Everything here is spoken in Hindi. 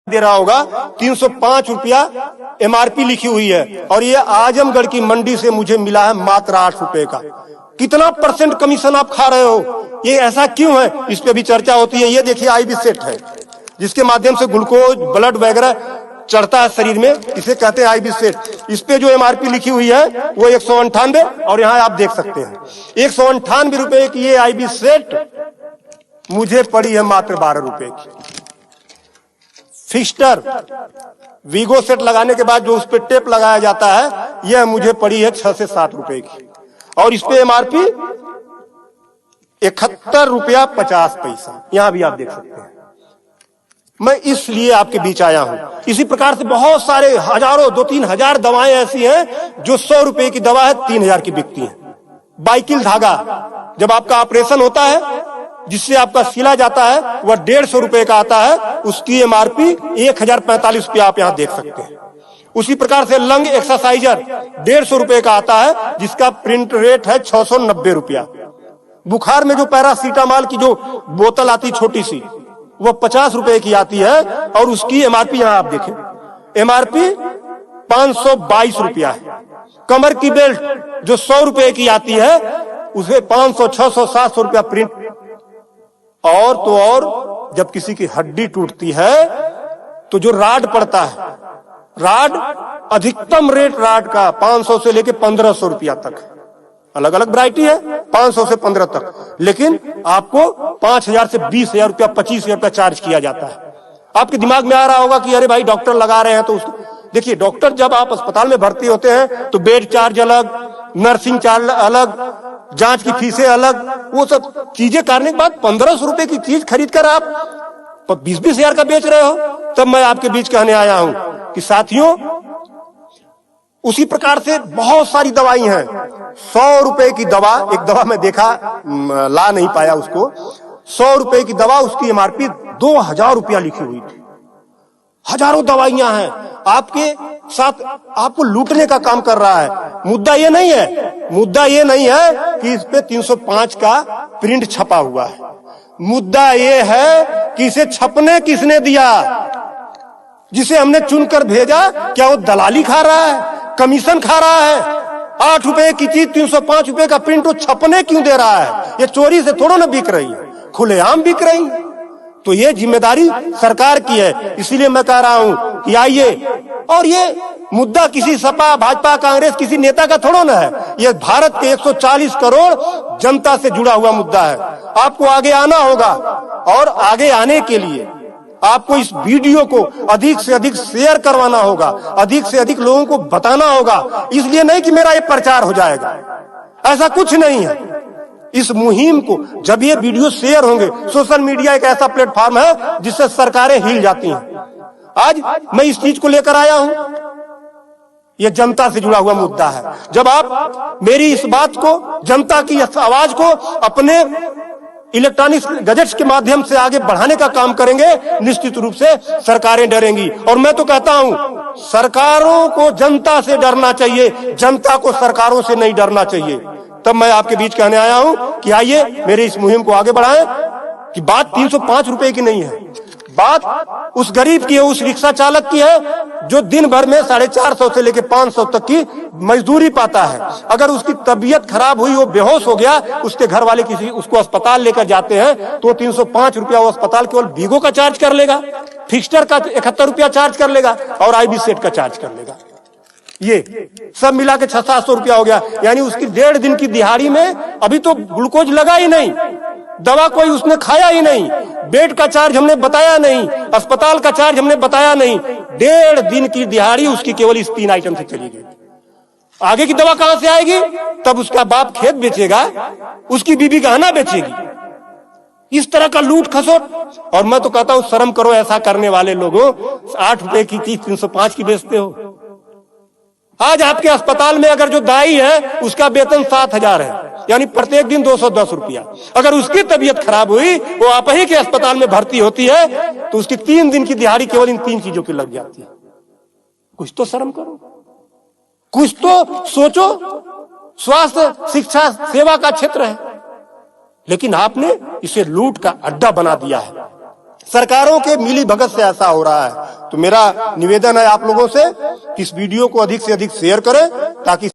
दे रहा होगा 305 रुपया एमआरपी लिखी हुई है और ये आजमगढ़ की मंडी से मुझे मिला है मात्र 8 रुपए का। कितना परसेंट कमीशन आप खा रहे हो? ये ऐसा क्यों है? इस पे भी चर्चा होती है। ये देखिए आईबी सेट है जिसके माध्यम से ग्लूकोज ब्लड वगैरह चढ़ता है शरीर में, इसे कहते हैं आईबी सेट। इस पे जो एमआरपी लिखी हुई है वो 198 और यहाँ आप देख सकते हैं 198 रुपए की ये आईबी सेट मुझे पड़ी है मात्र 12 रुपए की। फिक्स्टर वीगो सेट लगाने के बाद जो उस पर टेप लगाया जाता है यह मुझे पड़ी है 6 से 7 रुपए की और इस पे एमआरपी 71 रुपया 50 पैसा। यहां भी आप देख सकते हैं। मैं इसलिए आपके बीच आया हूं। इसी प्रकार से बहुत सारे हजारों 2-3 हजार दवाएं ऐसी हैं जो 100 रुपए की दवा है 3000 की बिकती है। बाइकिल धागा जब आपका ऑपरेशन होता है जिससे आपका सिला जाता है वह 150 रुपए का आता है, उसकी एमआरपी 1045 रुपया आप यहां देख सकते हैं। उसी प्रकार से लंग एक्सरसाइजर 150 रुपए का आता है जिसका प्रिंट रेट है 690 रुपया। बुखार में जो पैरासीटामॉल की जो बोतल आती छोटी सी वो 50 रुपए की आती है और उसकी एमआरपी यहां आप देखें एमआरपी 522 रुपया है। कमर की बेल्ट जो 100 रुपए की आती है उसे 500, 600, 700 रुपया प्रिंट। और तो और जब किसी की हड्डी टूटती है तो जो राड पड़ता है, राड अधिकतम रेट राड का 500 से लेके 1500 रुपया तक, अलग अलग वैरायटी है 500 से 15 तक, लेकिन आपको 5000 से 20,000 रुपया 25,000 रुपया चार्ज किया जाता है। आपके दिमाग में आ रहा होगा कि अरे भाई डॉक्टर लगा रहे हैं तो उसको देखिए। डॉक्टर जब आप अस्पताल में भर्ती होते हैं तो बेड चार्ज अलग, नर्सिंग चार्ज अलग, जांच की फीसें अलग, वो सब चीजें करने के बाद 1500 रुपए की चीज खरीद कर आप 20-20 हजार का बेच रहे हो। तब मैं आपके बीच कहने आया हूं कि साथियों उसी प्रकार से बहुत सारी दवाई हैं। 100 रुपए की दवा, एक दवा मैं देखा ला नहीं पाया उसको, 100 रुपए की दवा उसकी एमआरपी 2000 रुपया लिखी हुई थी। हजारों दवाइयां हैं आपके साथ, आपको लूटने का काम कर रहा है। मुद्दा ये नहीं है, मुद्दा ये नहीं है कि इस पे 305 का प्रिंट छपा हुआ है। मुद्दा ये है कि इसे छपने किसने दिया? जिसे हमने चुनकर भेजा क्या वो दलाली खा रहा है, कमीशन खा रहा है? 8 रुपए की चीज 305 रुपए का प्रिंट वो छपने क्यों दे रहा है? ये चोरी से थोड़ा ना बिक रही है, खुलेआम बिक रही है। तो ये जिम्मेदारी सरकार की है। इसीलिए मैं कह रहा हूं कि आइए, और ये मुद्दा किसी सपा भाजपा कांग्रेस किसी नेता का थोड़ा ना है, ये भारत के 140 करोड़ जनता से जुड़ा हुआ मुद्दा है। आपको आगे आना होगा और आगे आने के लिए आपको इस वीडियो को अधिक से अधिक शेयर करवाना होगा, अधिक से अधिक लोगों को बताना होगा। इसलिए नहीं कि मेरा ये प्रचार हो जाएगा, ऐसा कुछ नहीं है। इस मुहिम को जब ये वीडियो शेयर होंगे, सोशल मीडिया एक ऐसा प्लेटफॉर्म है जिससे सरकारें हिल जाती हैं। आज मैं इस चीज को लेकर आया हूं, यह जनता से जुड़ा हुआ मुद्दा है। जब आप मेरी इस बात को, जनता की इस आवाज को अपने इलेक्ट्रॉनिक गैजेट्स के माध्यम से आगे बढ़ाने का काम करेंगे, निश्चित रूप से सरकारें डरेंगी। और मैं तो कहता हूं सरकारों को जनता से डरना चाहिए, जनता को सरकारों से नहीं डरना चाहिए। तब मैं आपके बीच कहने आया हूं कि आइए मेरी इस मुहिम को आगे बढ़ाएं। कि बात 305 रुपए की नहीं है, बात उस गरीब की है, उस रिक्शा चालक की है जो दिन भर में 450 से लेकर 500 तक की मजदूरी पाता है। अगर उसकी तबीयत खराब हुई, वो बेहोश हो गया, उसके घर वाले किसी उसको अस्पताल लेकर जाते हैं तो 305 रुपया वो अस्पताल केवल वीगो का चार्ज कर लेगा, फिक्स्टर का 71 रुपया चार्ज कर लेगा और आईबी सेट का चार्ज कर लेगा। ये सब मिला के 600-700 रुपया हो गया। यानी उसकी 1.5 दिन की दिहाड़ी में अभी तो ग्लूकोज लगा ही नहीं, दवा कोई उसने खाया ही नहीं, बेड का चार्ज हमने बताया नहीं, अस्पताल का चार्ज हमने बताया नहीं। 1.5 दिन की दिहाड़ी उसकी केवल इस 3 आइटम से चली गई। आगे की दवा कहां से आएगी? तब उसका बाप खेत बेचेगा, उसकी बीबी गहना बेचेगी। इस तरह का लूट खसोट। और मैं तो कहता हूं शर्म करो ऐसा करने वाले लोगों। 8 रुपए की चीज 305 की बेचते हो। आज आपके अस्पताल में अगर जो दाई है उसका वेतन 7,000 है, यानी प्रत्येक दिन 210 रुपया। अगर उसकी तबीयत खराब हुई, वो आप ही के अस्पताल में भर्ती होती है तो उसकी 3 दिन की दिहाड़ी केवल इन 3 चीजों की लग जाती है। कुछ तो शर्म करो, कुछ तो सोचो। स्वास्थ्य, शिक्षा, सेवा का क्षेत्र है, लेकिन आपने इसे लूट का अड्डा बना दिया है। सरकारों के मिली भगत से ऐसा हो रहा है। तो मेरा निवेदन है आप लोगों से कि इस वीडियो को अधिक से अधिक शेयर करें ताकि